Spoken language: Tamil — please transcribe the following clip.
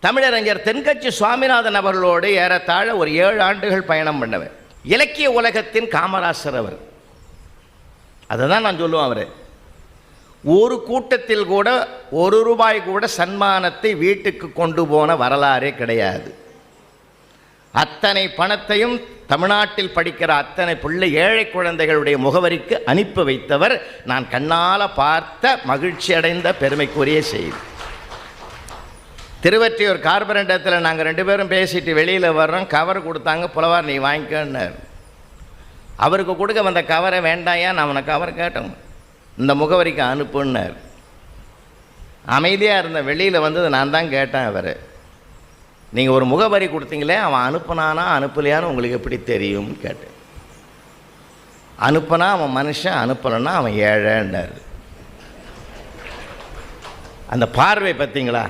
தமிழறிஞர் தென்கட்சி சுவாமிநாதன் அவர்களோடு ஏறத்தாழ ஒரு 7 ஆண்டுகள் பயணம் பண்ணவர். இலக்கிய உலகத்தின் காமராசர் அவர். அதை தான் நான் சொல்லுவேன். அவர் ஒரு கூட்டத்தில் கூட ₹1 கூட சன்மானத்தை வீட்டுக்கு கொண்டு போன வரலாறே கிடையாது. அத்தனை பணத்தையும் தமிழ்நாட்டில் படிக்கிற அத்தனை பிள்ளை ஏழை குழந்தைகளுடைய முகவரிக்கு அனுப்பி வைத்தவர். நான் கண்ணால் பார்த்த மகிழ்ச்சி அடைந்த பெருமைக்குரிய செய்தி. திருவற்றியூர் கார்பரேண்டத்தில் நாங்கள் 2 பேரும் பேசிட்டு வெளியில் வர்றோம். கவர் கொடுத்தாங்க. புலவார் நீ வாங்கிக்கன்னார். அவருக்கு கொடுக்க வந்த கவரை வேண்டாயா, நான் அவனை கவர் கேட்டோம், இந்த முகவரிக்கு அனுப்புன்னார். அமைதியாக இருந்த வெளியில் வந்தது நான் தான் கேட்டேன். அவர் நீங்கள் ஒரு முகவரி கொடுத்தீங்களே, அவன் அனுப்புனானா அனுப்பலையான்னு உங்களுக்கு எப்படி தெரியும்னு கேட்டேன். அனுப்புனா அவன் மனுஷன், அனுப்பலைன்னா அவன் ஏழைன்னார். அந்த பார்வை பார்த்தீங்களா?